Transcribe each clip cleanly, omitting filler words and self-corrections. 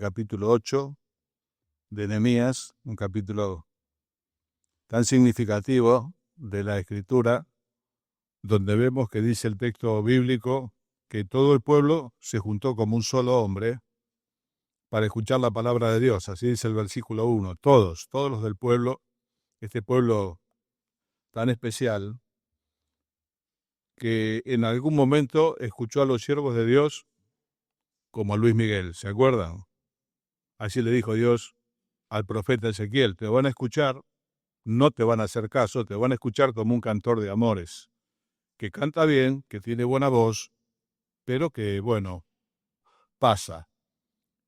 capítulo 8 de Nehemías, un capítulo tan significativo de la Escritura, donde vemos que dice el texto bíblico que todo el pueblo se juntó como un solo hombre para escuchar la palabra de Dios. Así dice el versículo 1. Todos los del pueblo, este pueblo tan especial, que en algún momento escuchó a los siervos de Dios como a Luis Miguel, ¿se acuerdan? Así le dijo Dios al profeta Ezequiel: te van a escuchar, no te van a hacer caso, te van a escuchar como un cantor de amores, que canta bien, que tiene buena voz, pero que, bueno, pasa.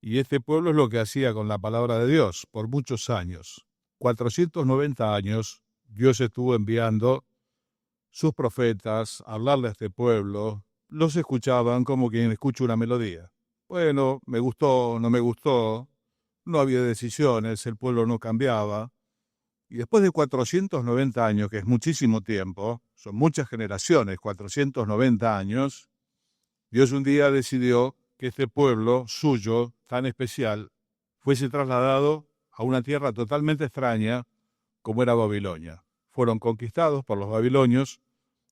Y este pueblo es lo que hacía con la palabra de Dios por muchos años. 490 años Dios estuvo enviando sus profetas a hablarle a este pueblo. Los escuchaban como quien escucha una melodía. Bueno, me gustó, no me gustó, no había decisiones, el pueblo no cambiaba. Y después de 490 años, que es muchísimo tiempo, son muchas generaciones, 490 años, Dios un día decidió que este pueblo suyo, tan especial, fuese trasladado a una tierra totalmente extraña como era Babilonia. Fueron conquistados por los babilonios,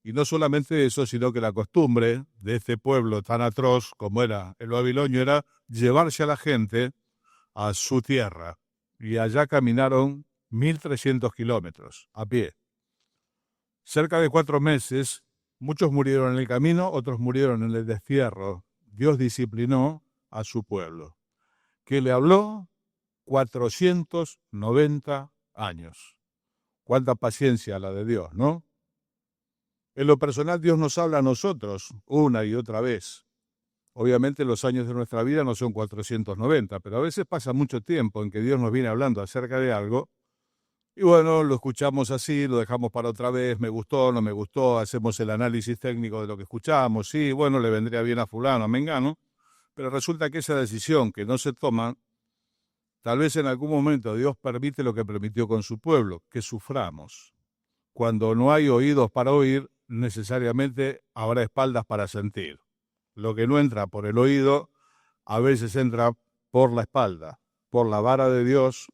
y no solamente eso, sino que la costumbre de este pueblo tan atroz como era el babilonio era llevarse a la gente a su tierra. Y allá caminaron 1.300 kilómetros a pie. Cerca de 4 meses, muchos murieron en el camino, otros murieron en el destierro. Dios disciplinó a su pueblo, que le habló 490 años. Cuánta paciencia la de Dios, ¿no? En lo personal, Dios nos habla a nosotros una y otra vez. Obviamente los años de nuestra vida no son 490, pero a veces pasa mucho tiempo en que Dios nos viene hablando acerca de algo, y bueno, lo escuchamos así, lo dejamos para otra vez, me gustó, no me gustó, hacemos el análisis técnico de lo que escuchamos, sí, bueno, le vendría bien a fulano, a mengano, pero resulta que esa decisión que no se toma, tal vez en algún momento Dios permite lo que permitió con su pueblo, que suframos. Cuando no hay oídos para oír, necesariamente habrá espaldas para sentir. Lo que no entra por el oído, a veces entra por la espalda, por la vara de Dios,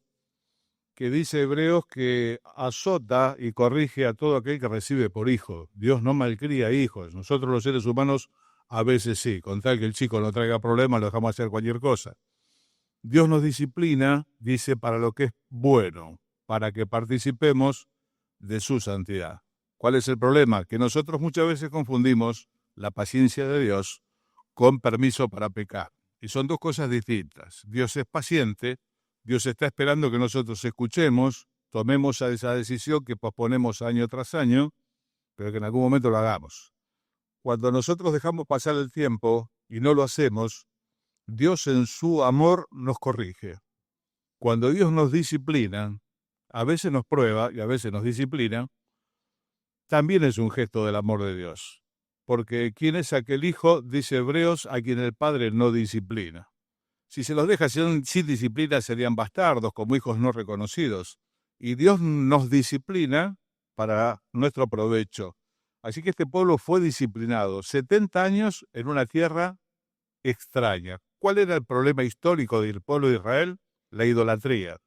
que dice Hebreos que azota y corrige a todo aquel que recibe por hijo. Dios no malcría hijos. Nosotros los seres humanos a veces sí, con tal que el chico no traiga problemas, lo dejamos hacer cualquier cosa. Dios nos disciplina, dice, para lo que es bueno, para que participemos de su santidad. ¿Cuál es el problema? Que nosotros muchas veces confundimos la paciencia de Dios con permiso para pecar. Y son dos cosas distintas. Dios es paciente, Dios está esperando que nosotros escuchemos, tomemos esa decisión que posponemos año tras año, pero que en algún momento lo hagamos. Cuando nosotros dejamos pasar el tiempo y no lo hacemos, Dios en su amor nos corrige. Cuando Dios nos disciplina, a veces nos prueba y a veces nos disciplina, también es un gesto del amor de Dios. Porque ¿quién es aquel hijo, dice Hebreos, a quien el padre no disciplina? Si se los deja sin disciplina serían bastardos, como hijos no reconocidos. Y Dios nos disciplina para nuestro provecho. Así que este pueblo fue disciplinado 70 años en una tierra extraña. ¿Cuál era el problema histórico del pueblo de Israel? La idolatría.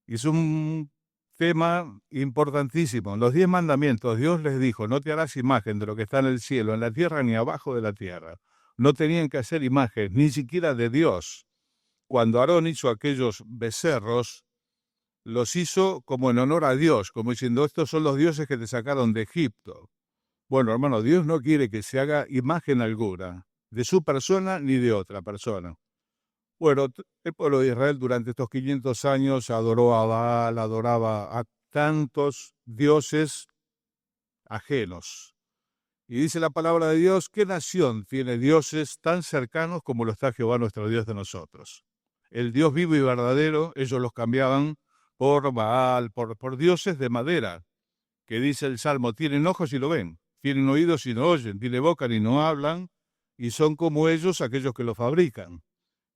Y es un tema importantísimo. En los 10 mandamientos Dios les dijo: no te harás imagen de lo que está en el cielo, en la tierra, ni abajo de la tierra. No tenían que hacer imagen, ni siquiera de Dios. Cuando Aarón hizo aquellos becerros, los hizo como en honor a Dios, como diciendo: estos son los dioses que te sacaron de Egipto. Bueno, hermano, Dios no quiere que se haga imagen alguna, de su persona ni de otra persona. Bueno, el pueblo de Israel durante estos 500 años adoró a Baal, adoraba a tantos dioses ajenos. Y dice la palabra de Dios: ¿qué nación tiene dioses tan cercanos como lo está Jehová nuestro Dios de nosotros? El Dios vivo y verdadero, ellos los cambiaban por Baal, por dioses de madera, que dice el Salmo: tienen ojos y lo ven, tienen oídos y no oyen, tienen boca y no hablan, y son como ellos aquellos que lo fabrican.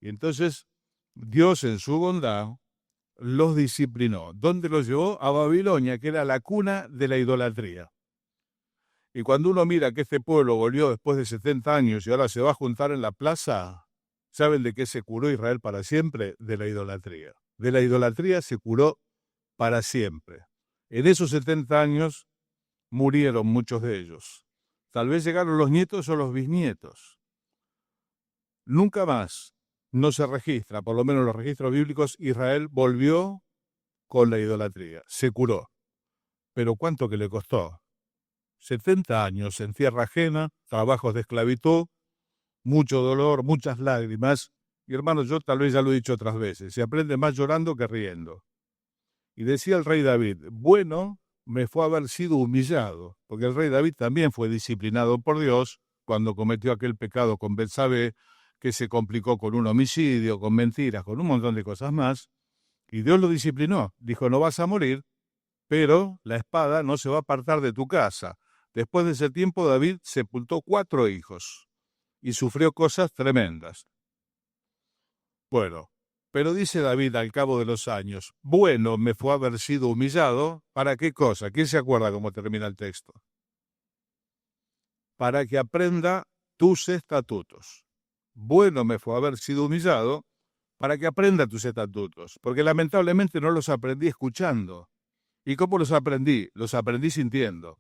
Y entonces Dios en su bondad los disciplinó. ¿Dónde los llevó? A Babilonia, que era la cuna de la idolatría. Y cuando uno mira que este pueblo volvió después de 70 años y ahora se va a juntar en la plaza, ¿Saben de qué se curó Israel para siempre? De la idolatría. De la idolatría se curó para siempre. En esos 70 años murieron muchos de ellos. Tal vez llegaron los nietos o los bisnietos. Nunca más no se registra, por lo menos en los registros bíblicos, Israel volvió con la idolatría. Se curó. Pero ¿cuánto que le costó? 70 años en tierra ajena, trabajos de esclavitud, mucho dolor, muchas lágrimas. Y hermanos, yo tal vez ya lo he dicho otras veces, se aprende más llorando que riendo. Y decía el rey David, bueno, me fue haber sido humillado, porque el rey David también fue disciplinado por Dios cuando cometió aquel pecado con Betsabé, que se complicó con un homicidio, con mentiras, con un montón de cosas más, y Dios lo disciplinó. Dijo, no vas a morir, pero la espada no se va a apartar de tu casa. Después de ese tiempo, David sepultó 4 hijos y sufrió cosas tremendas. Bueno, pero dice David al cabo de los años, bueno, me fue haber sido humillado, ¿para qué cosa? ¿Quién se acuerda cómo termina el texto? Para que aprenda tus estatutos. Bueno, me fue haber sido humillado para que aprenda tus estatutos, porque lamentablemente no los aprendí escuchando. ¿Y cómo los aprendí? Los aprendí sintiendo,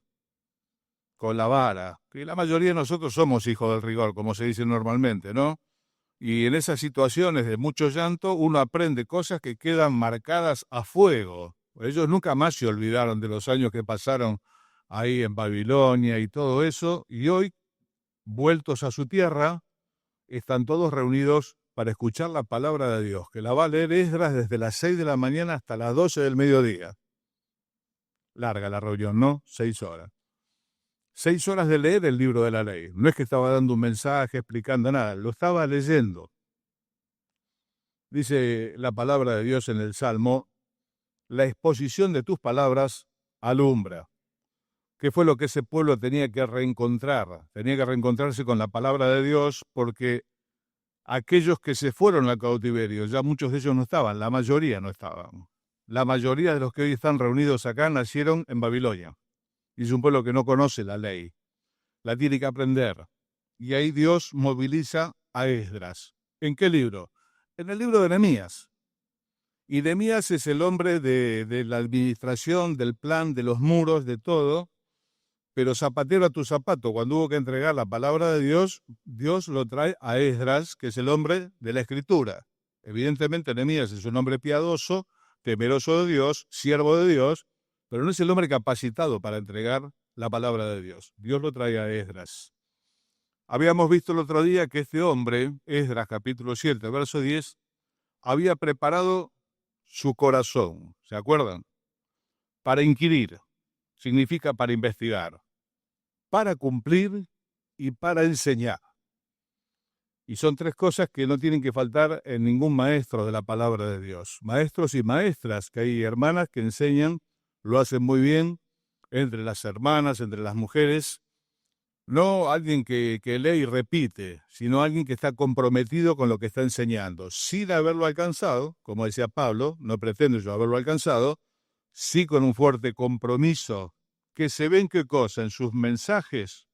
con la vara, que la mayoría de nosotros somos hijos del rigor, como se dice normalmente, ¿no? Y en esas situaciones de mucho llanto, uno aprende cosas que quedan marcadas a fuego. Ellos nunca más se olvidaron de los años que pasaron ahí en Babilonia y todo eso, y hoy, vueltos a su tierra, están todos reunidos para escuchar la palabra de Dios, que la va a leer Esdras desde las 6 de la mañana hasta las 12 del mediodía. Larga la reunión, ¿no? 6 horas. 6 horas de leer el libro de la ley. No es que estaba dando un mensaje, explicando nada, lo estaba leyendo. Dice la palabra de Dios en el Salmo, la exposición de tus palabras alumbra. ¿Qué fue lo que ese pueblo tenía que reencontrar? Tenía que reencontrarse con la palabra de Dios porque aquellos que se fueron al cautiverio, ya muchos de ellos no estaban, la mayoría no estaban. La mayoría de los que hoy están reunidos acá nacieron en Babilonia. Y es un pueblo que no conoce la ley. La tiene que aprender. Y ahí Dios moviliza a Esdras. ¿En qué libro? En el libro de Nehemías. Y Nehemías es el hombre de la administración, del plan, de los muros, de todo. Pero zapatero a tu zapato, cuando hubo que entregar la palabra de Dios, Dios lo trae a Esdras, que es el hombre de la Escritura. Evidentemente Nehemías es un hombre piadoso, temeroso de Dios, siervo de Dios, pero no es el hombre capacitado para entregar la palabra de Dios. Dios lo trae a Esdras. Habíamos visto el otro día que este hombre, Esdras capítulo 7, verso 10, había preparado su corazón, ¿se acuerdan? Para inquirir, significa para investigar, para cumplir y para enseñar. Y son 3 cosas que no tienen que faltar en ningún maestro de la palabra de Dios. Maestros y maestras, que hay hermanas que enseñan, lo hacen muy bien, entre las hermanas, entre las mujeres. No alguien que lee y repite, sino alguien que está comprometido con lo que está enseñando, sin haberlo alcanzado, como decía Pablo, no pretendo yo haberlo alcanzado, sí con un fuerte compromiso, que se ve en qué cosa, en sus mensajes,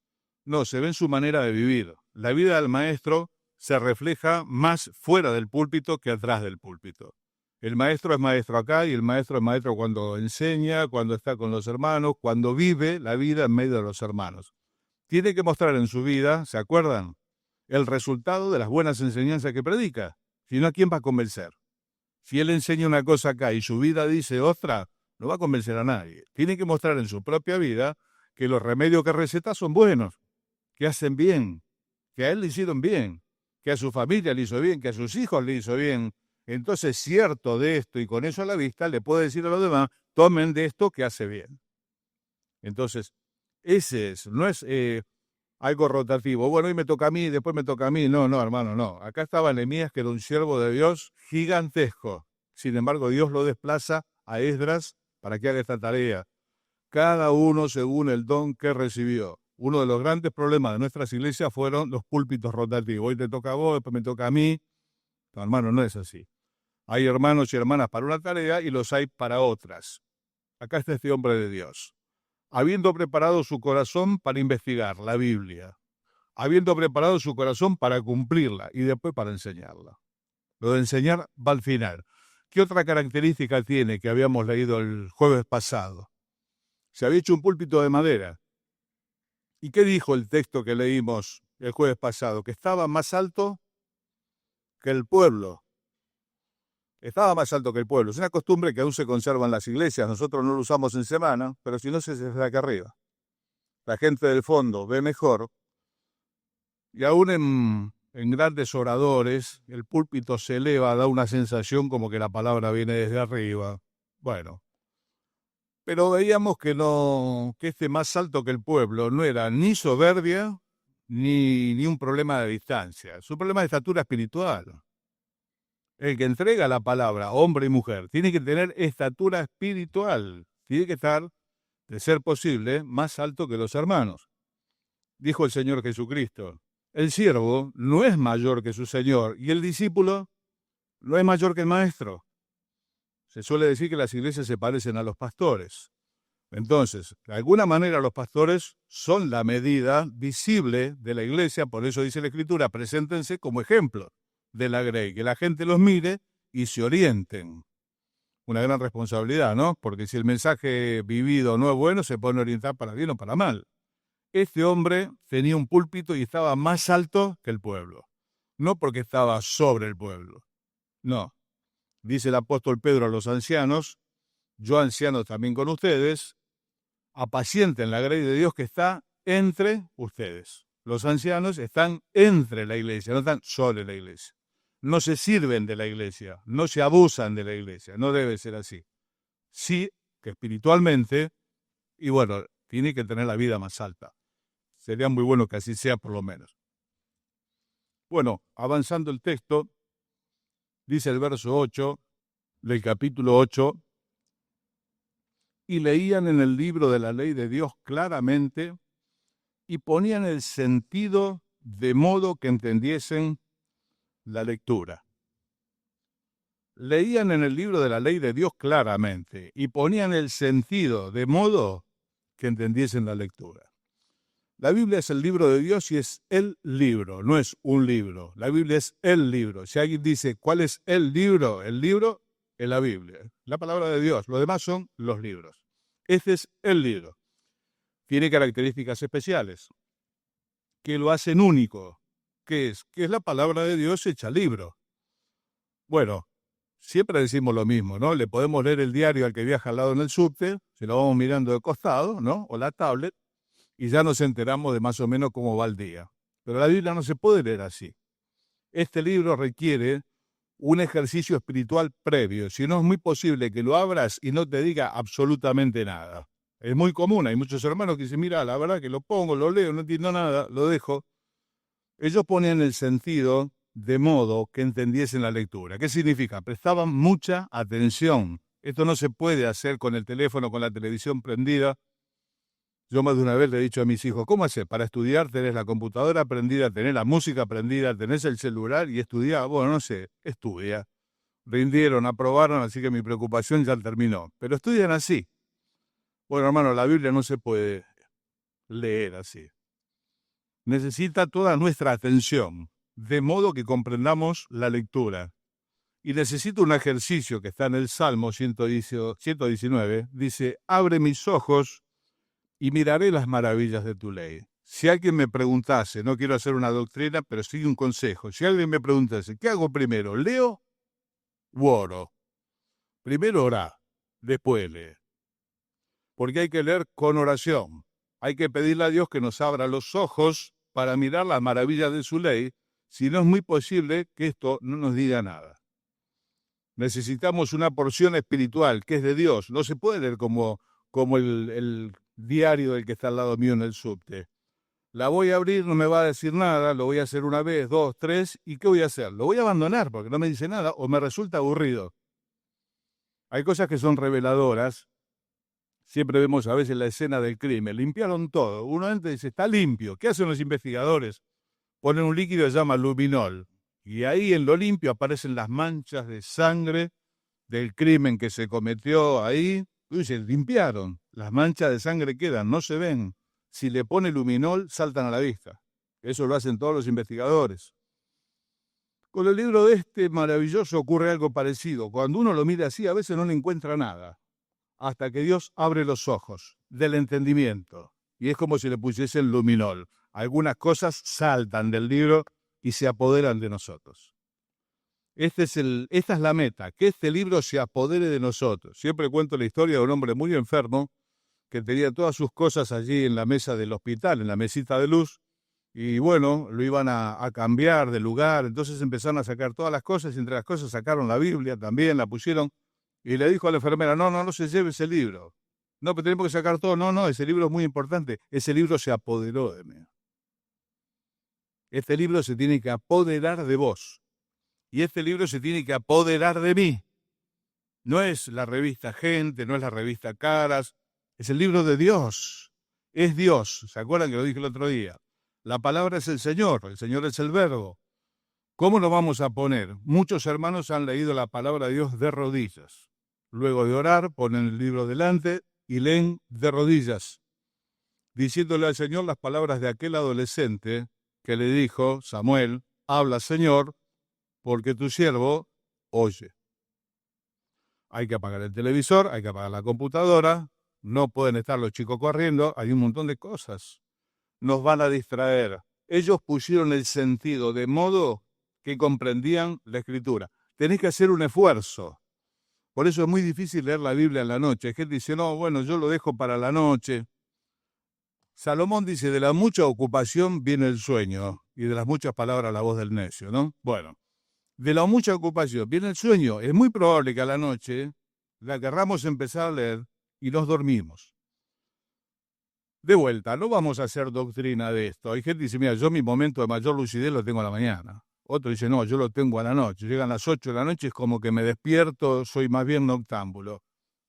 no, se ve en su manera de vivir. La vida del maestro se refleja más fuera del púlpito que atrás del púlpito. El maestro es maestro acá y el maestro es maestro cuando enseña, cuando está con los hermanos, cuando vive la vida en medio de los hermanos. Tiene que mostrar en su vida, ¿se acuerdan?, el resultado de las buenas enseñanzas que predica. Si no, ¿a quién va a convencer? Si él enseña una cosa acá y su vida dice otra, no va a convencer a nadie. Tiene que mostrar en su propia vida que los remedios que receta son buenos, que hacen bien, que a él le hicieron bien, que a su familia le hizo bien, que a sus hijos le hizo bien. Entonces, cierto de esto y con eso a la vista, le puede decir a los demás, tomen de esto que hace bien. Entonces, ese es, no es algo rotativo. Bueno, hoy me toca a mí, después me toca a mí. No, no, hermano, no. Acá estaba Nehemías, que era un siervo de Dios gigantesco. Sin embargo, Dios lo desplaza a Esdras para que haga esta tarea. Cada uno según el don que recibió. Uno de los grandes problemas de nuestras iglesias fueron los púlpitos rotativos. Hoy te toca a vos, después me toca a mí. No, hermano, no es así. Hay hermanos y hermanas para una tarea y los hay para otras. Acá está este hombre de Dios, habiendo preparado su corazón para investigar la Biblia. habiendo preparado su corazón para cumplirla y después para enseñarla. Lo de enseñar va al final. ¿Qué otra característica tiene que habíamos leído el jueves pasado? Se había hecho un púlpito de madera. ¿Y qué dijo el texto que leímos el jueves pasado? Que estaba más alto que el pueblo. Estaba más alto que el pueblo. Es una costumbre que aún se conserva en las iglesias. Nosotros no lo usamos en semana, pero si no se hace desde acá arriba. La gente del fondo ve mejor. Y aún en grandes oradores, el púlpito se eleva, da una sensación como que la palabra viene desde arriba. Bueno, pero veíamos que este más alto que el pueblo no era ni soberbia ni un problema de distancia. Es un problema de estatura espiritual. El que entrega la palabra, hombre y mujer, tiene que tener estatura espiritual. Tiene que estar, de ser posible, más alto que los hermanos. Dijo el Señor Jesucristo: el siervo no es mayor que su Señor y el discípulo no es mayor que el maestro. Se suele decir que las iglesias se parecen a los pastores. Entonces, de alguna manera los pastores son la medida visible de la iglesia, por eso dice la Escritura, preséntense como ejemplo de la grey, que la gente los mire y se orienten. Una gran responsabilidad, ¿no? Porque si el mensaje vivido no es bueno, se puede orientar para bien o para mal. Este hombre tenía un púlpito y estaba más alto que el pueblo. No porque estaba sobre el pueblo. No. Dice el apóstol Pedro a los ancianos: yo anciano también con ustedes, apacienten la grey de Dios que está entre ustedes. Los ancianos están entre la iglesia, no están sobre la iglesia. No se sirven de la iglesia, no se abusan de la iglesia, no debe ser así. Sí que espiritualmente, y bueno, tiene que tener la vida más alta. Sería muy bueno que así sea por lo menos. Bueno, avanzando el texto, dice el verso 8 del capítulo 8, y leían en el libro de la ley de Dios claramente y ponían el sentido de modo que entendiesen la lectura. Leían en el libro de la ley de Dios claramente y ponían el sentido de modo que entendiesen la lectura. La Biblia es el libro de Dios y es el libro, no es un libro. La Biblia es el libro. Si alguien dice, ¿cuál es el libro? El libro es la Biblia, la palabra de Dios. Lo demás son los libros. Este es el libro. Tiene características especiales que lo hacen único. ¿Qué es? Que es la palabra de Dios hecha libro. Bueno, siempre decimos lo mismo, ¿no? Le podemos leer el diario al que viaja al lado en el subte, se lo vamos mirando de costado, ¿no? O la tablet, y ya nos enteramos de más o menos cómo va el día. Pero la Biblia no se puede leer así. Este libro requiere un ejercicio espiritual previo, si no es muy posible que lo abras y no te diga absolutamente nada. Es muy común, hay muchos hermanos que dicen, mira, la verdad que lo pongo, lo leo, no entiendo nada, lo dejo. Ellos ponían el sentido de modo que entendiesen la lectura. ¿Qué significa? Prestaban mucha atención. Esto no se puede hacer con el teléfono, con la televisión prendida. Yo más de una vez le he dicho a mis hijos, ¿cómo haces? Para estudiar tenés la computadora prendida, tenés la música prendida, tenés el celular y estudiar. Bueno, no sé, estudia. Rindieron, aprobaron, así que mi preocupación ya terminó. Pero estudian así. Bueno, hermano, la Biblia no se puede leer así. Necesita toda nuestra atención, de modo que comprendamos la lectura. Y necesito un ejercicio que está en el Salmo 119. Dice, abre mis ojos y miraré las maravillas de tu ley. Si alguien me preguntase, no quiero hacer una doctrina, pero sí un consejo. Si alguien me preguntase, ¿qué hago primero? ¿Leo u oro? Primero orá, después lee. Porque hay que leer con oración. Hay que pedirle a Dios que nos abra los ojos para mirar las maravillas de su ley, si no es muy posible que esto no nos diga nada. Necesitamos una porción espiritual que es de Dios. No se puede leer como el diario del que está al lado mío en el subte. La voy a abrir, no me va a decir nada, lo voy a hacer una vez, dos, tres, ¿y qué voy a hacer? Lo voy a abandonar porque no me dice nada o me resulta aburrido. Hay cosas que son reveladoras. Siempre vemos a veces la escena del crimen. Limpiaron todo. Uno entra y dice, está limpio. ¿Qué hacen los investigadores? Ponen un líquido que se llama luminol. Y ahí en lo limpio aparecen las manchas de sangre del crimen que se cometió ahí. Y se limpiaron. Las manchas de sangre quedan, no se ven. Si le pone luminol, saltan a la vista. Eso lo hacen todos los investigadores. Con el libro de este maravilloso ocurre algo parecido. Cuando uno lo mira así, a veces no le encuentra nada, hasta que Dios abre los ojos del entendimiento. Y es como si le pusiese el luminol. Algunas cosas saltan del libro y se apoderan de nosotros. Esta es la meta, que este libro se apodere de nosotros. Siempre cuento la historia de un hombre muy enfermo que tenía todas sus cosas allí en la mesa del hospital, en la mesita de luz, y bueno, lo iban a cambiar de lugar, entonces empezaron a sacar todas las cosas, y entre las cosas sacaron la Biblia también, la pusieron, y le dijo a la enfermera, no se lleve ese libro. No, pero tenemos que sacar todo. No, ese libro es muy importante. Ese libro se apoderó de mí. Este libro se tiene que apoderar de vos. Y este libro se tiene que apoderar de mí. No es la revista Gente, no es la revista Caras, es el libro de Dios. Es Dios. ¿Se acuerdan que lo dije el otro día? La palabra es el Señor es el Verbo. ¿Cómo lo vamos a poner? Muchos hermanos han leído la palabra de Dios de rodillas. Luego de orar, ponen el libro delante y leen de rodillas, diciéndole al Señor las palabras de aquel adolescente que le dijo, Samuel, habla Señor, porque tu siervo oye. Hay que apagar el televisor, hay que apagar la computadora, no pueden estar los chicos corriendo, hay un montón de cosas. Nos van a distraer. Ellos pusieron el sentido de modo que comprendían la Escritura. Tenés que hacer un esfuerzo. Por eso es muy difícil leer la Biblia en la noche. Hay gente que dice, no, bueno, yo lo dejo para la noche. Salomón dice, de la mucha ocupación viene el sueño, y de las muchas palabras la voz del necio, ¿no? Bueno, de la mucha ocupación viene el sueño. Es muy probable que a la noche la querramos empezar a leer y nos dormimos. De vuelta, no vamos a hacer doctrina de esto. Hay gente que dice, mira, yo mi momento de mayor lucidez lo tengo a la mañana. Otro dice, no, yo lo tengo a la noche. Llegan las 8 de la noche, es como que me despierto, soy más bien noctámbulo.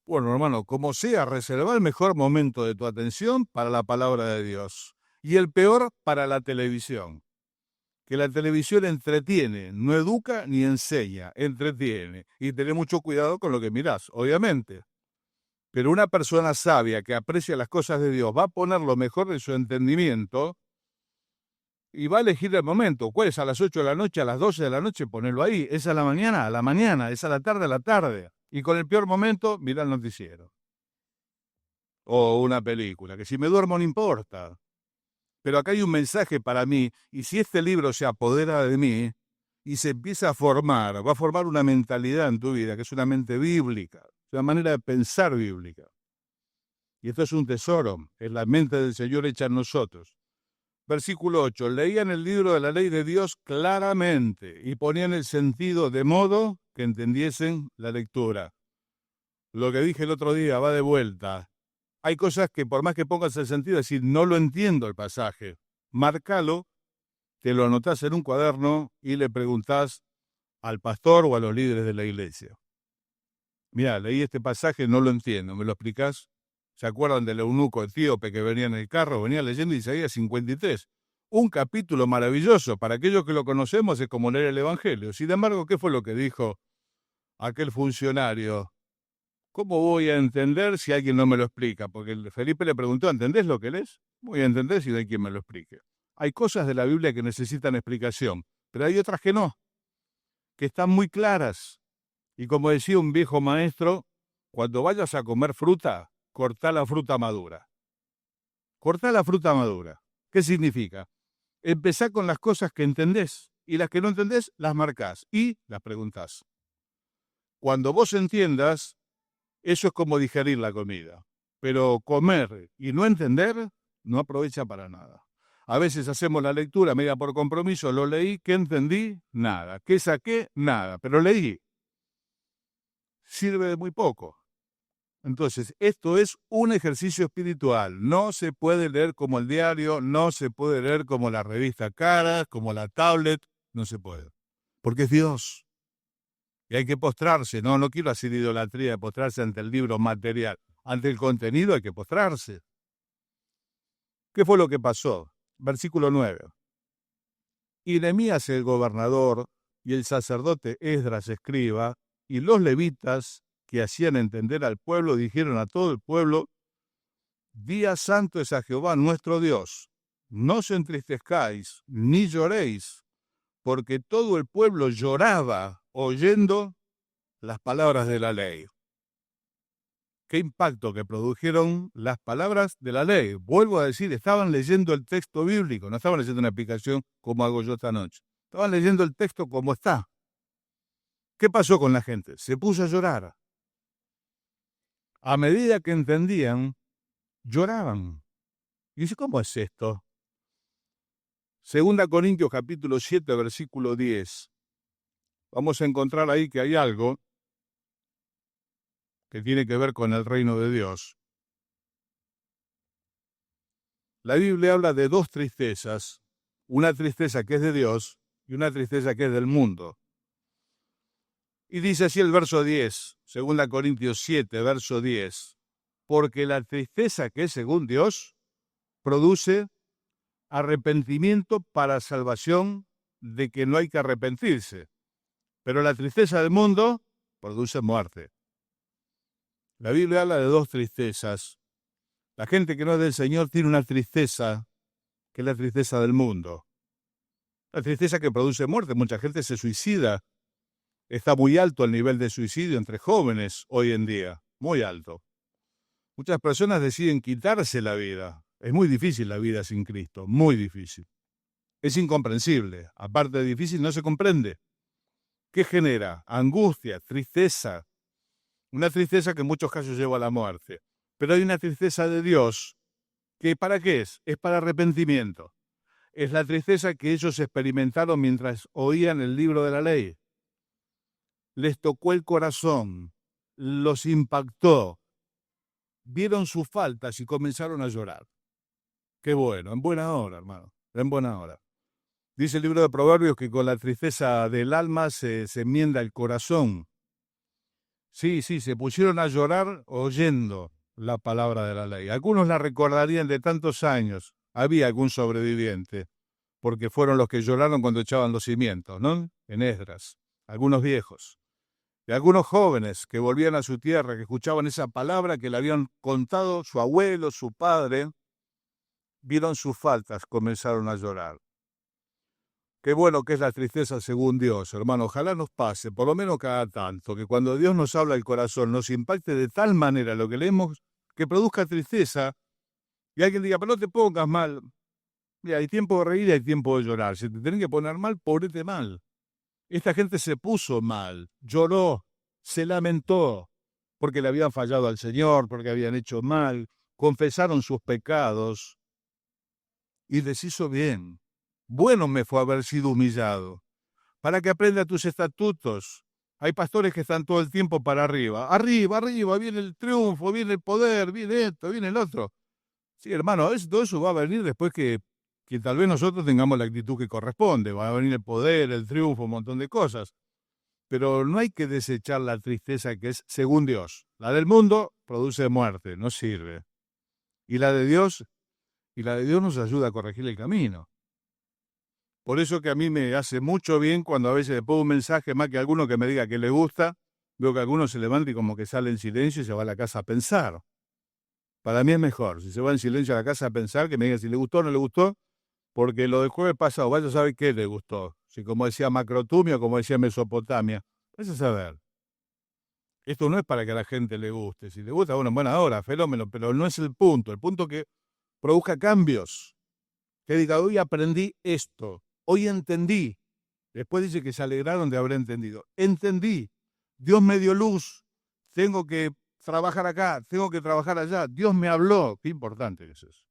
Bueno, hermano, como sea, reserva el mejor momento de tu atención para la palabra de Dios y el peor para la televisión. Que la televisión entretiene, no educa ni enseña, entretiene. Y ten mucho cuidado con lo que mirás, obviamente. Pero una persona sabia que aprecia las cosas de Dios va a poner lo mejor de su entendimiento y va a elegir el momento. ¿Cuál es? A las 8 de la noche, a las 12 de la noche, ponerlo ahí. Es a la mañana, es a la tarde. Y con el peor momento, mira el noticiero. O una película, que si me duermo no importa. Pero acá hay un mensaje para mí, y si este libro se apodera de mí y se empieza a formar, va a formar una mentalidad en tu vida, que es una mente bíblica, una manera de pensar bíblica. Y esto es un tesoro, es la mente del Señor hecha en nosotros. Versículo 8, leían el libro de la ley de Dios claramente y ponían el sentido de modo que entendiesen la lectura. Lo que dije el otro día va de vuelta. Hay cosas que por más que pongas el sentido, es decir, no lo entiendo el pasaje, márcalo, te lo anotás en un cuaderno y le preguntás al pastor o a los líderes de la iglesia. Mira, leí este pasaje, no lo entiendo, ¿me lo explicás? ¿Se acuerdan del eunuco etíope que venía en el carro? Venía leyendo Isaías 53. Un capítulo maravilloso. Para aquellos que lo conocemos es como leer el Evangelio. Sin embargo, ¿qué fue lo que dijo aquel funcionario? ¿Cómo voy a entender si alguien no me lo explica? Porque Felipe le preguntó, ¿entendés lo que lees? Voy a entender si no hay quien me lo explique. Hay cosas de la Biblia que necesitan explicación, pero hay otras que no, que están muy claras. Y como decía un viejo maestro, cuando vayas a comer fruta, cortá la fruta madura. Cortá la fruta madura. ¿Qué significa? Empezá con las cosas que entendés y las que no entendés las marcás y las preguntás. Cuando vos entiendas, eso es como digerir la comida. Pero comer y no entender no aprovecha para nada. A veces hacemos la lectura media por compromiso, lo leí, ¿qué entendí? Nada. ¿Qué saqué? Nada. Pero leí. Sirve de muy poco. Entonces, esto es un ejercicio espiritual. No se puede leer como el diario, no se puede leer como la revista Caras, como la tablet, no se puede. Porque es Dios. Y hay que postrarse, no quiero hacer idolatría de postrarse ante el libro material. Ante el contenido hay que postrarse. ¿Qué fue lo que pasó? Versículo 9. Y Nehemías el gobernador y el sacerdote Esdras escriba y los levitas que hacían entender al pueblo dijeron a todo el pueblo: Día santo es a Jehová nuestro Dios. no os entristezcáis, ni lloréis, porque todo el pueblo lloraba oyendo las palabras de la ley. ¿Qué impacto que produjeron las palabras de la ley? Vuelvo a decir, estaban leyendo el texto bíblico, no estaban leyendo una explicación como hago yo esta noche. Estaban leyendo el texto como está. ¿Qué pasó con la gente? Se puso a llorar. A medida que entendían, lloraban. Y dice, ¿cómo es esto? 2 Corintios capítulo 7, versículo 10. Vamos a encontrar ahí que hay algo que tiene que ver con el reino de Dios. La Biblia habla de dos tristezas, una tristeza que es de Dios y una tristeza que es del mundo. Y dice así el verso 10, 2 Corintios 7, verso 10, porque la tristeza que es según Dios produce arrepentimiento para salvación de que no hay que arrepentirse, pero la tristeza del mundo produce muerte. La Biblia habla de dos tristezas. La gente que no es del Señor tiene una tristeza que es la tristeza del mundo. La tristeza que produce muerte. Mucha gente se suicida. Está muy alto el nivel de suicidio entre jóvenes hoy en día. Muy alto. Muchas personas deciden quitarse la vida. Es muy difícil la vida sin Cristo. Muy difícil. Es incomprensible. Aparte de difícil, no se comprende. ¿Qué genera? Angustia, tristeza. Una tristeza que en muchos casos lleva a la muerte. Pero hay una tristeza de Dios que ¿para qué es? Es para arrepentimiento. Es la tristeza que ellos experimentaron mientras oían el libro de la ley. Les tocó el corazón, los impactó, vieron sus faltas y comenzaron a llorar. Qué bueno, en buena hora, hermano, en buena hora. Dice el libro de Proverbios que con la tristeza del alma se enmienda el corazón. Sí, se pusieron a llorar oyendo la palabra de la ley. Algunos la recordarían de tantos años. Había algún sobreviviente, porque fueron los que lloraron cuando echaban los cimientos, ¿no? En Esdras. Algunos viejos. Y algunos jóvenes que volvían a su tierra, que escuchaban esa palabra que le habían contado su abuelo, su padre, vieron sus faltas, comenzaron a llorar. Qué bueno que es la tristeza según Dios, hermano. Ojalá nos pase, por lo menos cada tanto, que cuando Dios nos habla el corazón, nos impacte de tal manera lo que leemos, que produzca tristeza, y alguien diga, pero no te pongas mal. Mira, hay tiempo de reír y hay tiempo de llorar. Si te tienen que poner mal, ponete mal. Esta gente se puso mal, lloró, se lamentó, porque le habían fallado al Señor, porque habían hecho mal, confesaron sus pecados, y les hizo bien. Bueno me fue haber sido humillado, para que aprenda tus estatutos. Hay pastores que están todo el tiempo para arriba. Arriba, viene el triunfo, viene el poder, viene esto, viene el otro. Sí, hermano, todo eso va a venir después que tal vez nosotros tengamos la actitud que corresponde. Va a venir el poder, el triunfo, un montón de cosas. Pero no hay que desechar la tristeza que es según Dios. La del mundo produce muerte, no sirve. Y la de Dios nos ayuda a corregir el camino. Por eso que a mí me hace mucho bien cuando a veces le pongo un mensaje, más que alguno que me diga que le gusta, veo que alguno se levanta y como que sale en silencio y se va a la casa a pensar. Para mí es mejor, si se va en silencio a la casa a pensar, que me diga si le gustó o no le gustó, porque lo del jueves pasado, vaya a saber qué le gustó. Si como decía Macrotumia, como decía Mesopotamia, vaya a saber. Esto no es para que a la gente le guste. Si le gusta, bueno, en buena hora, fenómeno, pero no es el punto. El punto es que produzca cambios. Que diga, hoy aprendí esto, hoy entendí. Después dice que se alegraron de haber entendido. Entendí. Dios me dio luz. Tengo que trabajar acá, tengo que trabajar allá. Dios me habló. Qué importante que es eso.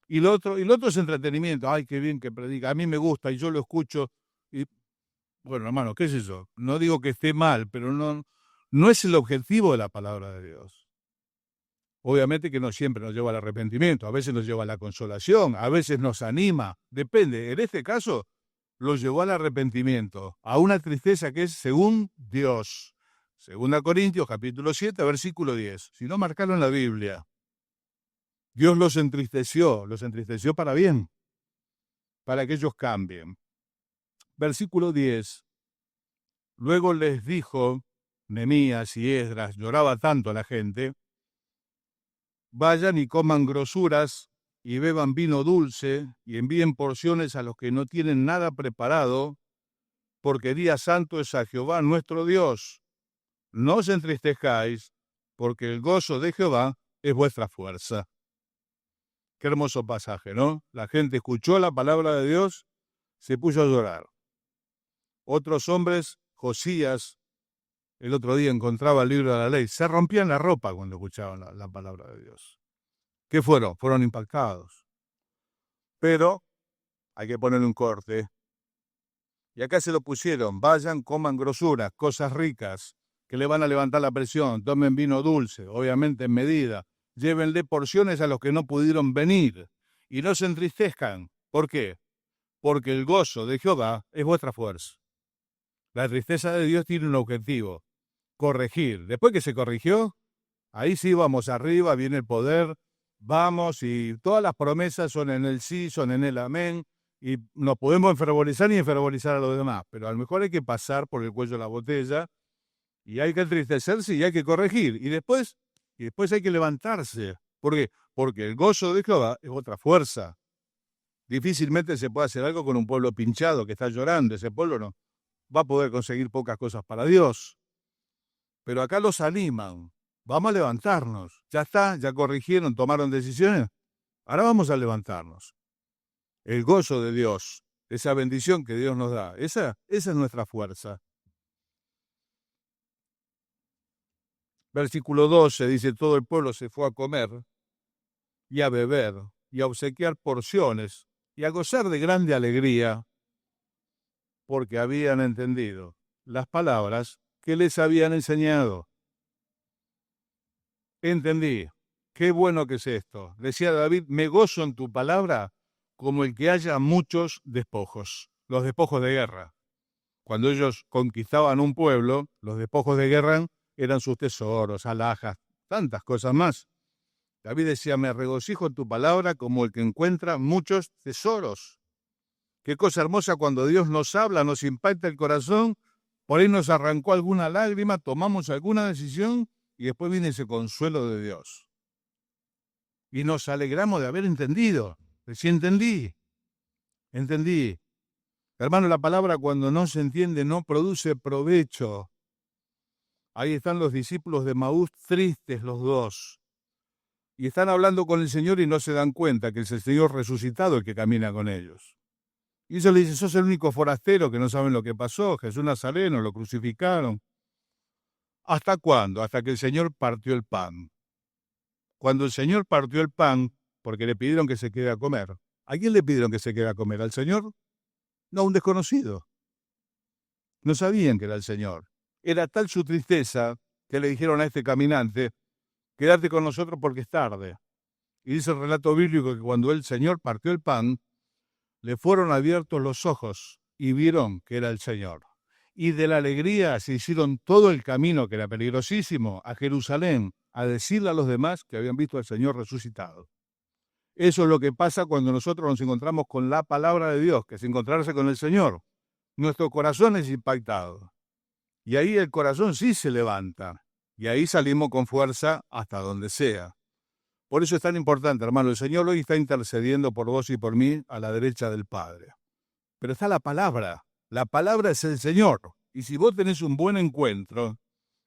Y lo otro es entretenimiento. Ay, qué bien que predica. A mí me gusta y yo lo escucho. Y bueno, hermano, ¿qué es eso? No digo que esté mal, pero no es el objetivo de la palabra de Dios. Obviamente que no siempre nos lleva al arrepentimiento, a veces nos lleva a la consolación, a veces nos anima, depende. En este caso, los llevó al arrepentimiento, a una tristeza que es según Dios. 2 Corintios capítulo 7, versículo 10. Si no, marcaron en la Biblia. Dios los entristeció para bien, para que ellos cambien. Versículo 10. Luego les dijo, Nehemías y Esdras, lloraba tanto a la gente, vayan y coman grosuras y beban vino dulce y envíen porciones a los que no tienen nada preparado, porque día santo es a Jehová nuestro Dios. No os entristezcáis, porque el gozo de Jehová es vuestra fuerza. Qué hermoso pasaje, ¿no? La gente escuchó la palabra de Dios, se puso a llorar. Otros hombres, Josías, el otro día encontraba el libro de la ley, se rompían la ropa cuando escuchaban la palabra de Dios. ¿Qué fueron? Fueron impactados. Pero hay que ponerle un corte. Y acá se lo pusieron, vayan, coman grosuras, cosas ricas, que le van a levantar la presión, tomen vino dulce, obviamente en medida, llévenle porciones a los que no pudieron venir, y no se entristezcan. ¿Por qué? Porque el gozo de Jehová es vuestra fuerza. La tristeza de Dios tiene un objetivo, corregir. Después que se corrigió, ahí sí vamos arriba, viene el poder, vamos, y todas las promesas son en el sí, son en el amén, y nos podemos enfervorizar y enfervorizar a los demás, pero a lo mejor hay que pasar por el cuello de la botella, y hay que entristecerse y hay que corregir, y después hay que levantarse. ¿Por qué? Porque el gozo de Jehová es otra fuerza. Difícilmente se puede hacer algo con un pueblo pinchado que está llorando. Ese pueblo no va a poder conseguir pocas cosas para Dios. Pero acá los animan. Vamos a levantarnos. Ya está, ya corrigieron, tomaron decisiones. Ahora vamos a levantarnos. El gozo de Dios, esa bendición que Dios nos da, esa es nuestra fuerza. Versículo 12 dice, todo el pueblo se fue a comer y a beber y a obsequiar porciones y a gozar de grande alegría, porque habían entendido las palabras que les habían enseñado. Entendí. Qué bueno que es esto. Decía David, me gozo en tu palabra como el que haya muchos despojos, los despojos de guerra. Cuando ellos conquistaban un pueblo, los despojos de guerra eran sus tesoros, alhajas, tantas cosas más. David decía, me regocijo en tu palabra como el que encuentra muchos tesoros. Qué cosa hermosa cuando Dios nos habla, nos impacta el corazón, por ahí nos arrancó alguna lágrima, tomamos alguna decisión y después viene ese consuelo de Dios. Y nos alegramos de haber entendido. Sí, entendí. Hermano, la palabra cuando no se entiende no produce provecho. Ahí están los discípulos de Maús tristes los dos. Y están hablando con el Señor y no se dan cuenta que es el Señor resucitado el que camina con ellos. Y ellos le dicen, sos el único forastero que no saben lo que pasó, Jesús Nazareno, lo crucificaron. ¿Hasta cuándo? Hasta que el Señor partió el pan. Cuando el Señor partió el pan, porque le pidieron que se quede a comer. ¿A quién le pidieron que se quede a comer? ¿Al Señor? No, a un desconocido. No sabían que era el Señor. Era tal su tristeza que le dijeron a este caminante, quédate con nosotros porque es tarde. Y dice el relato bíblico que cuando el Señor partió el pan, le fueron abiertos los ojos y vieron que era el Señor. Y de la alegría se hicieron todo el camino, que era peligrosísimo, a Jerusalén, a decirle a los demás que habían visto al Señor resucitado. Eso es lo que pasa cuando nosotros nos encontramos con la palabra de Dios, que es encontrarse con el Señor. Nuestro corazón es impactado. Y ahí el corazón sí se levanta. Y ahí salimos con fuerza hasta donde sea. Por eso es tan importante, hermano. El Señor hoy está intercediendo por vos y por mí a la derecha del Padre. Pero está la palabra. La palabra es el Señor. Y si vos tenés un buen encuentro,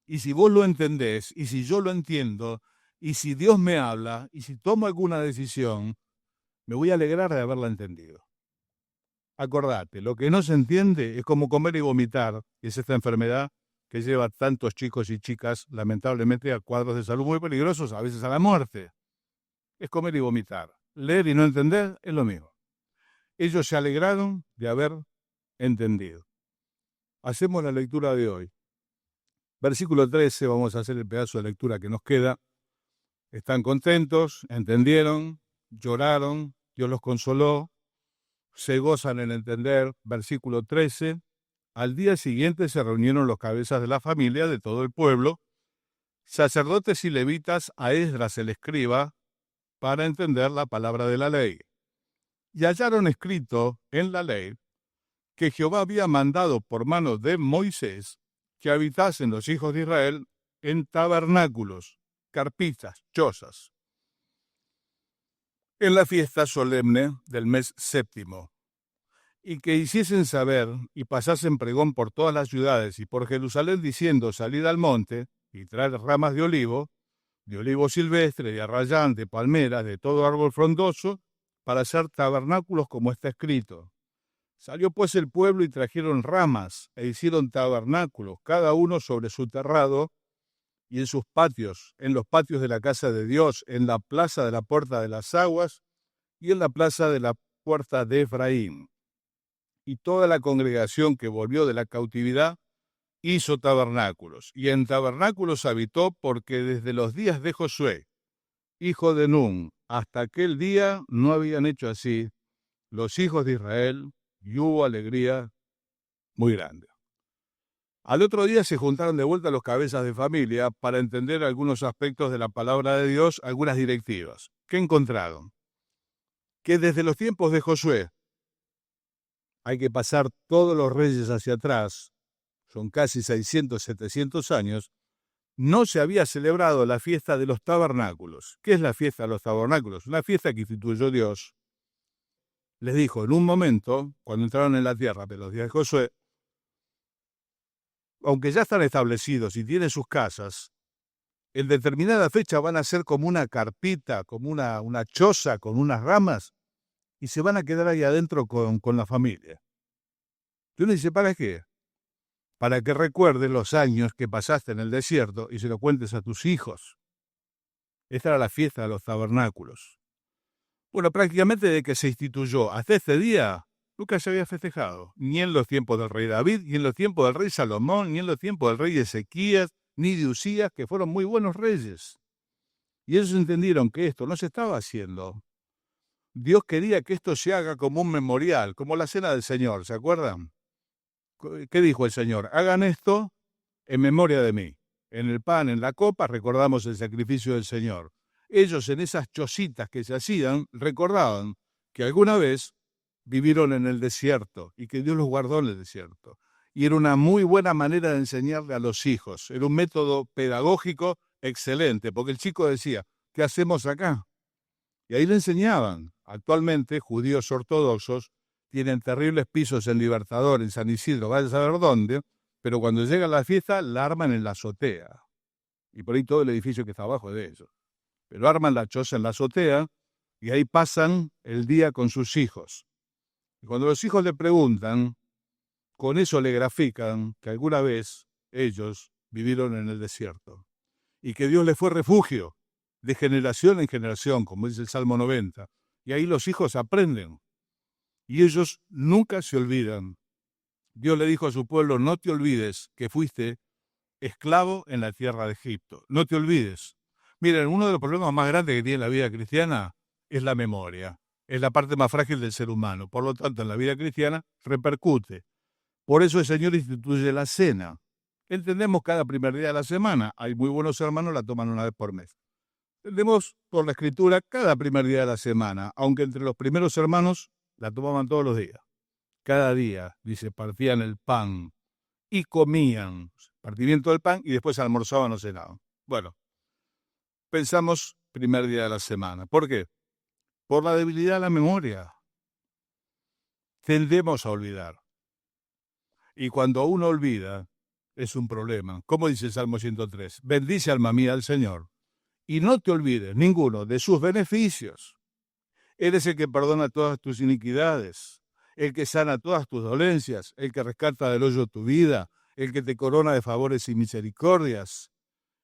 y si vos lo entendés, y si yo lo entiendo, y si Dios me habla, y si tomo alguna decisión, me voy a alegrar de haberla entendido. Acordate, lo que no se entiende es como comer y vomitar, que es esta enfermedad que lleva a tantos chicos y chicas, lamentablemente, a cuadros de salud muy peligrosos, a veces a la muerte. Es comer y vomitar. Leer y no entender es lo mismo. Ellos se alegraron de haber entendido. Hacemos la lectura de hoy. Versículo 13, vamos a hacer el pedazo de lectura que nos queda. Están contentos, entendieron, lloraron, Dios los consoló, se gozan en entender. Versículo 13, al día siguiente se reunieron los cabezas de la familia de todo el pueblo, sacerdotes y levitas, a Esdras el escriba, para entender la palabra de la ley. Y hallaron escrito en la ley que Jehová había mandado por mano de Moisés que habitasen los hijos de Israel en tabernáculos, carpitas, chozas. en la fiesta solemne del mes séptimo, y que hiciesen saber y pasasen pregón por todas las ciudades y por Jerusalén, diciendo: salid al monte y traed ramas de olivo silvestre, de arrayán, de palmeras, de todo árbol frondoso, para hacer tabernáculos como está escrito. Salió pues el pueblo y trajeron ramas e hicieron tabernáculos, cada uno sobre su terrado y en sus patios, en los patios de la casa de Dios, en la plaza de la puerta de las aguas y en la plaza de la puerta de Efraín. Y toda la congregación que volvió de la cautividad hizo tabernáculos, y en tabernáculos habitó, porque desde los días de Josué, hijo de Nun, hasta aquel día no habían hecho así los hijos de Israel, y hubo alegría muy grande. Al otro día se juntaron de vuelta los cabezas de familia para entender algunos aspectos de la palabra de Dios, algunas directivas. ¿Qué encontraron? Que desde los tiempos de Josué, hay que pasar todos los reyes hacia atrás, son casi 600, 700 años, no se había celebrado la fiesta de los tabernáculos. ¿Qué es la fiesta de los tabernáculos? Una fiesta que instituyó Dios. Les dijo en un momento, cuando entraron en la tierra, de los días de Josué, aunque ya están establecidos y tienen sus casas, en determinada fecha van a ser como una carpita, como una choza con unas ramas, y se van a quedar ahí adentro con la familia. Y uno dice, ¿para qué? Para que recuerdes los años que pasaste en el desierto y se lo cuentes a tus hijos. Esta era la fiesta de los tabernáculos. Bueno, prácticamente desde que se instituyó hasta este día, nunca se había festejado, ni en los tiempos del rey David, ni en los tiempos del rey Salomón, ni en los tiempos del rey Ezequías, ni de Usías, que fueron muy buenos reyes. Y ellos entendieron que esto no se estaba haciendo. Dios quería que esto se haga como un memorial, como la cena del Señor, ¿se acuerdan? ¿Qué dijo el Señor? Hagan esto en memoria de mí. En el pan, en la copa, recordamos el sacrificio del Señor. Ellos en esas chocitas que se hacían, recordaban que alguna vez vivieron en el desierto y que Dios los guardó en el desierto. Y era una muy buena manera de enseñarle a los hijos. Era un método pedagógico excelente, porque el chico decía, ¿qué hacemos acá? Y ahí le enseñaban. Actualmente, judíos ortodoxos tienen terribles pisos en Libertador, en San Isidro, vaya a saber dónde, pero cuando llega la fiesta, la arman en la azotea. Y por ahí todo el edificio que está abajo de ellos. Pero arman la choza en la azotea y ahí pasan el día con sus hijos. Y cuando los hijos le preguntan, con eso le grafican que alguna vez ellos vivieron en el desierto y que Dios les fue refugio de generación en generación, como dice el Salmo 90. Y ahí los hijos aprenden y ellos nunca se olvidan. Dios le dijo a su pueblo, no te olvides que fuiste esclavo en la tierra de Egipto. No te olvides. Miren, uno de los problemas más grandes que tiene la vida cristiana es la memoria. Es la parte más frágil del ser humano. Por lo tanto, en la vida cristiana repercute. Por eso el Señor instituye la cena. Entendemos cada primer día de la semana. Hay muy buenos hermanos, la toman una vez por mes. Entendemos por la Escritura cada primer día de la semana, aunque entre los primeros hermanos la tomaban todos los días. Cada día, dice, partían el pan y comían partimiento del pan y después almorzaban o cenaban. Bueno, pensamos primer día de la semana. ¿Por qué? Por la debilidad de la memoria. Tendemos a olvidar. Y cuando uno olvida, es un problema. Como dice el Salmo 103, bendice alma mía al Señor y no te olvides ninguno de sus beneficios. Él es el que perdona todas tus iniquidades, el que sana todas tus dolencias, el que rescata del hoyo tu vida, el que te corona de favores y misericordias,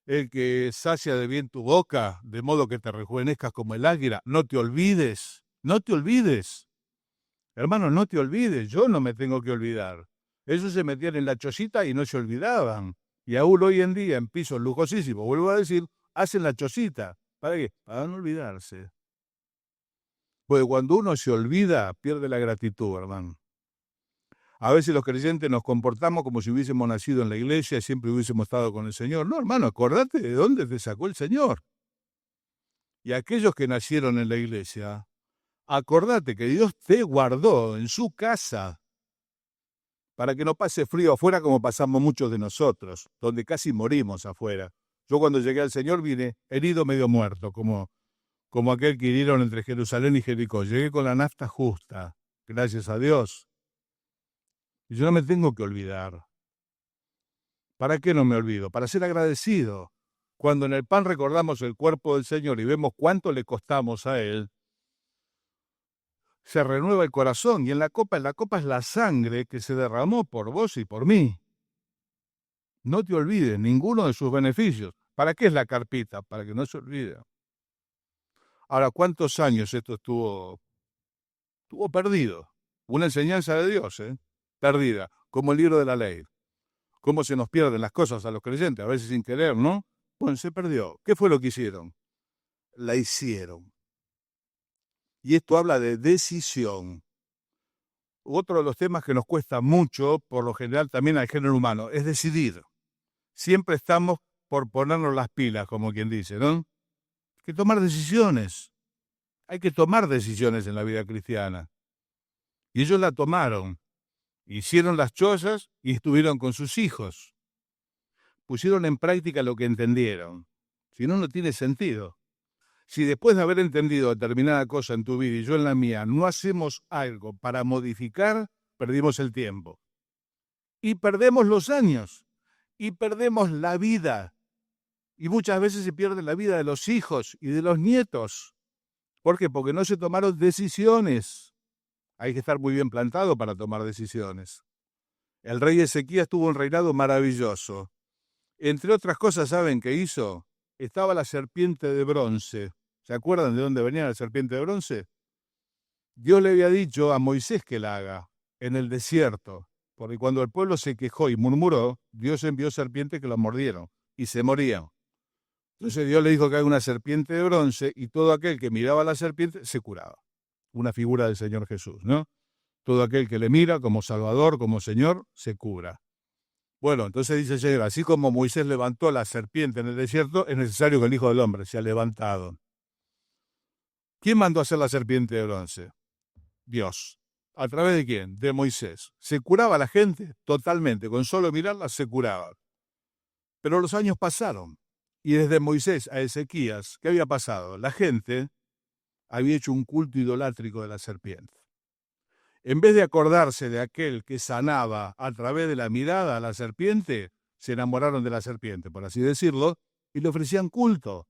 el que sacia de bien tu boca, de modo que te rejuvenezcas como el águila. No te olvides, no te olvides. Hermano, no te olvides, yo no me tengo que olvidar. Ellos se metían en la chocita y no se olvidaban. Y aún hoy en día, en pisos lujosísimos, vuelvo a decir, hacen la chocita. ¿Para qué? Para no olvidarse. Porque cuando uno se olvida, pierde la gratitud, hermano. A veces los creyentes nos comportamos como si hubiésemos nacido en la iglesia y siempre hubiésemos estado con el Señor. No, hermano, acordate de dónde te sacó el Señor. Y aquellos que nacieron en la iglesia, acordate que Dios te guardó en su casa para que no pase frío afuera como pasamos muchos de nosotros, donde casi morimos afuera. Yo cuando llegué al Señor vine herido, medio muerto, como como aquel que hirieron entre Jerusalén y Jericó. Llegué con la nafta justa, gracias a Dios. Y yo no me tengo que olvidar. ¿Para qué no me olvido? Para ser agradecido. Cuando en el pan recordamos el cuerpo del Señor y vemos cuánto le costamos a Él, se renueva el corazón. Y en la copa es la sangre que se derramó por vos y por mí. No te olvides ninguno de sus beneficios. ¿Para qué es la carpita? Para que no se olvide. Ahora, ¿cuántos años esto estuvo perdido? Una enseñanza de Dios, perdida, como el libro de la ley. Cómo se nos pierden las cosas a los creyentes, a veces sin querer, ¿no? Bueno, se perdió. ¿Qué fue lo que hicieron? La hicieron. Y esto habla de decisión. Otro de los temas que nos cuesta mucho, por lo general también al género humano, es decidir. Siempre estamos por ponernos las pilas, como quien dice, ¿no? Hay que tomar decisiones. Hay que tomar decisiones en la vida cristiana. Y ellos la tomaron. Hicieron las cosas y estuvieron con sus hijos. Pusieron en práctica lo que entendieron. Si no, no tiene sentido. Si después de haber entendido determinada cosa en tu vida y yo en la mía, no hacemos algo para modificar, perdimos el tiempo. Y perdemos los años. Y perdemos la vida. Y muchas veces se pierde la vida de los hijos y de los nietos. ¿Por qué? Porque no se tomaron decisiones. Hay que estar muy bien plantado para tomar decisiones. El rey Ezequías tuvo un reinado maravilloso. Entre otras cosas, ¿saben qué hizo? Estaba la serpiente de bronce. ¿Se acuerdan de dónde venía la serpiente de bronce? Dios le había dicho a Moisés que la haga en el desierto, porque cuando el pueblo se quejó y murmuró, Dios envió serpientes que lo mordieron y se morían. Entonces Dios le dijo que haga una serpiente de bronce y todo aquel que miraba a la serpiente se curaba. Una figura del Señor Jesús, ¿no? Todo aquel que le mira como Salvador, como Señor, se cura. Bueno, entonces dice el Señor, así como Moisés levantó la serpiente en el desierto, es necesario que el Hijo del Hombre sea levantado. ¿Quién mandó a hacer la serpiente de bronce? Dios. ¿A través de quién? De Moisés. ¿Se curaba la gente? Totalmente. Con solo mirarla se curaba. Pero los años pasaron. Y desde Moisés a Ezequías, ¿qué había pasado? La gente había hecho un culto idolátrico de la serpiente. En vez de acordarse de aquel que sanaba a través de la mirada a la serpiente, se enamoraron de la serpiente, por así decirlo, y le ofrecían culto.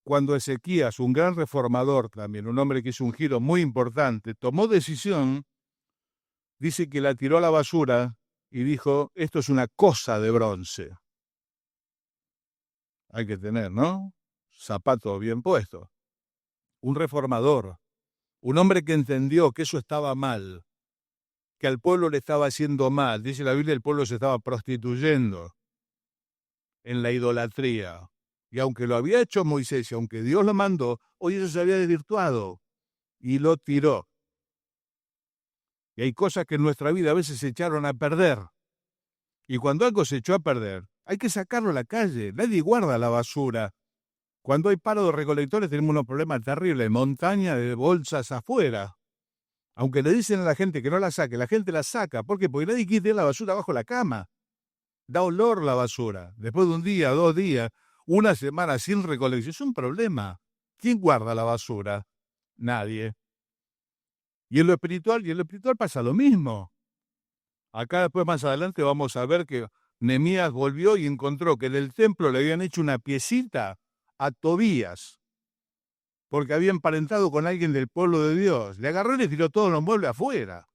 Cuando Ezequías, un gran reformador también, un hombre que hizo un giro muy importante, tomó decisión, dice que la tiró a la basura y dijo, esto es una cosa de bronce. Hay que tener, ¿no? Zapato bien puesto. Un reformador, un hombre que entendió que eso estaba mal, que al pueblo le estaba haciendo mal. Dice la Biblia, el pueblo se estaba prostituyendo en la idolatría. Y aunque lo había hecho Moisés, y aunque Dios lo mandó, hoy eso se había desvirtuado y lo tiró. Y hay cosas que en nuestra vida a veces se echaron a perder. Y cuando algo se echó a perder, hay que sacarlo a la calle. Nadie guarda la basura. Cuando hay paro de recolectores tenemos unos problemas terribles, montaña de bolsas afuera. Aunque le dicen a la gente que no la saque, la gente la saca. ¿Por qué? Porque nadie quiere tener la basura bajo la cama. Da olor la basura. Después de un día, 2 días, una semana sin recolección, es un problema. ¿Quién guarda la basura? Nadie. Y en lo espiritual pasa lo mismo. Acá después más adelante vamos a ver que Nehemías volvió y encontró que en el templo le habían hecho una piecita a Tobías, porque había emparentado con alguien del pueblo de Dios. Le agarró y le tiró todos los muebles afuera.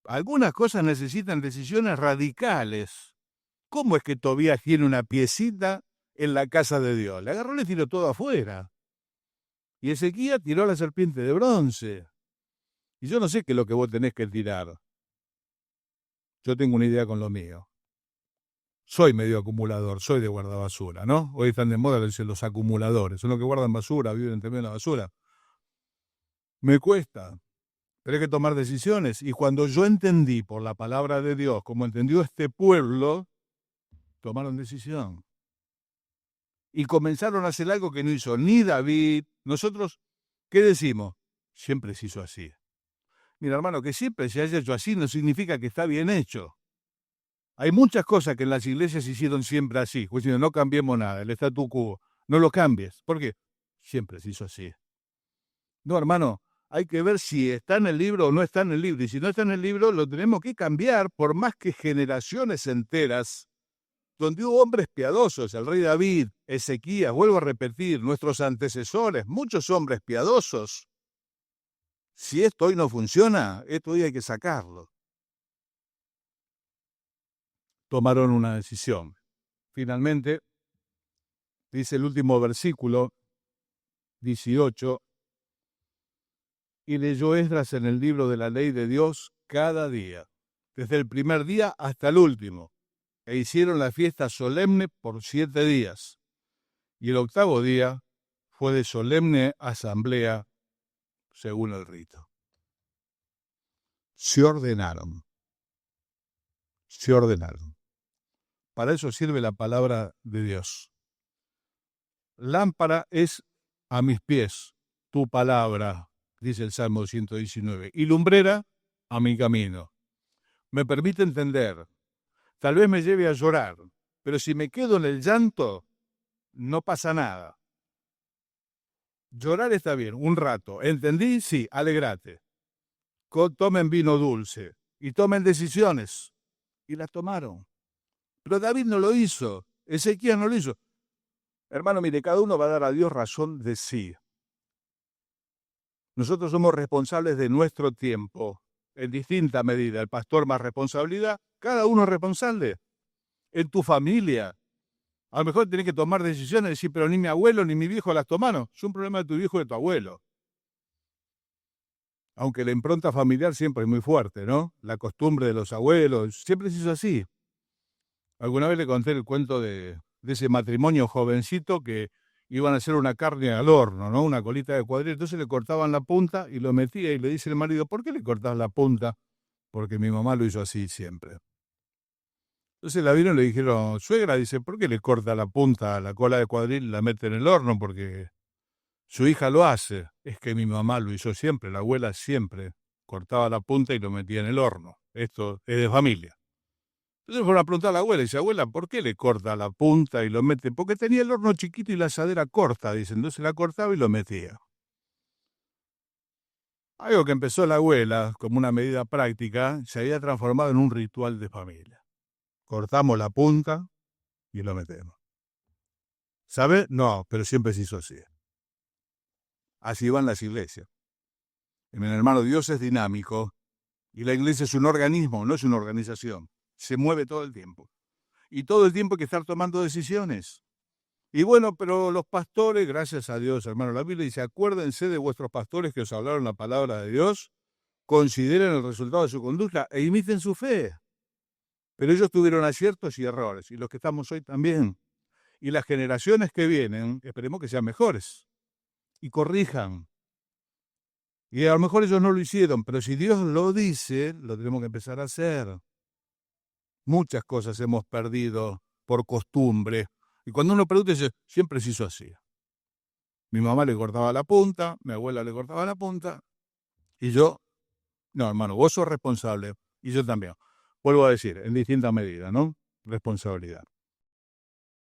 Algunas cosas necesitan decisiones radicales. ¿Cómo es que Tobías tiene una piecita en la casa de Dios? Le agarró y le tiró todo afuera. Y Ezequías tiró a la serpiente de bronce. Y yo no sé qué es lo que vos tenés que tirar. Yo tengo una idea con lo mío. Soy medio acumulador, soy de guardabasura, ¿no? Hoy están de moda los acumuladores. Son los que guardan basura, viven entre medio de la basura. Me cuesta. Tenés que tomar decisiones. Y cuando yo entendí por la palabra de Dios, como entendió este pueblo, tomaron decisión. Y comenzaron a hacer algo que no hizo ni David. Nosotros, ¿qué decimos? Siempre se hizo así. Mira, hermano, que siempre se haya hecho así no significa que está bien hecho. Hay muchas cosas que en las iglesias se hicieron siempre así. Pues no cambiemos nada, el statu quo. No lo cambies. ¿Por qué? Siempre se hizo así. No, hermano, hay que ver si está en el libro o no está en el libro. Y si no está en el libro, lo tenemos que cambiar, por más que generaciones enteras, donde hubo hombres piadosos, el rey David, Ezequías, vuelvo a repetir, nuestros antecesores, muchos hombres piadosos. Si esto hoy no funciona, esto hoy hay que sacarlo. Tomaron una decisión. Finalmente, dice el último versículo, 18, y leyó Esdras en el libro de la ley de Dios cada día, desde el primer día hasta el último, e hicieron la fiesta solemne por 7 días. Y el octavo día fue de solemne asamblea según el rito. Se ordenaron. Se ordenaron. Para eso sirve la palabra de Dios. Lámpara es a mis pies tu palabra, dice el Salmo 119, y lumbrera a mi camino. Me permite entender. Tal vez me lleve a llorar, pero si me quedo en el llanto, no pasa nada. Llorar está bien, un rato. ¿Entendí? Sí, alegrate. Tomen vino dulce y tomen decisiones. Y las tomaron. Pero David no lo hizo. Ezequías no lo hizo. Hermano, mire, cada uno va a dar a Dios razón de sí. Nosotros somos responsables de nuestro tiempo, en distinta medida. El pastor más responsabilidad, cada uno es responsable. En tu familia, a lo mejor tenés que tomar decisiones y decir, pero ni mi abuelo ni mi viejo las tomaron. Es un problema de tu viejo y de tu abuelo. Aunque la impronta familiar siempre es muy fuerte, ¿no? La costumbre de los abuelos, siempre se hizo así. Alguna vez le conté el cuento de ese matrimonio jovencito que iban a hacer una carne al horno, ¿no? Una colita de cuadril. Entonces le cortaban la punta y lo metía y le dice el marido, ¿por qué le cortas la punta? Porque mi mamá lo hizo así siempre. Entonces la vieron y le dijeron, suegra, dice, ¿por qué le corta la punta a la cola de cuadril y la mete en el horno? Porque su hija lo hace. Es que mi mamá lo hizo siempre, la abuela siempre cortaba la punta y lo metía en el horno. Esto es de familia. Entonces fueron a preguntar a la abuela, y dice, abuela, ¿por qué le corta la punta y lo mete? Porque tenía el horno chiquito y la asadera corta, dice, entonces la cortaba y lo metía. Algo que empezó la abuela como una medida práctica, se había transformado en un ritual de familia. Cortamos la punta y lo metemos. ¿Sabe? No, pero siempre se hizo así. Así van las iglesias. Mi hermano, Dios es dinámico y la iglesia es un organismo, no es una organización. Se mueve todo el tiempo. Y todo el tiempo hay que estar tomando decisiones. Y bueno, pero los pastores, gracias a Dios, hermano, la Biblia dice, acuérdense de vuestros pastores que os hablaron la palabra de Dios, consideren el resultado de su conducta e imiten su fe. Pero ellos tuvieron aciertos y errores, y los que estamos hoy también. Y las generaciones que vienen, esperemos que sean mejores y corrijan. Y a lo mejor ellos no lo hicieron, pero si Dios lo dice, lo tenemos que empezar a hacer. Muchas cosas hemos perdido por costumbre. Y cuando uno pregunta, dice, siempre se hizo así. Mi mamá le cortaba la punta, mi abuela le cortaba la punta, y yo, no, hermano, vos sos responsable, y yo también. Vuelvo a decir, en distinta medida, ¿no? Responsabilidad.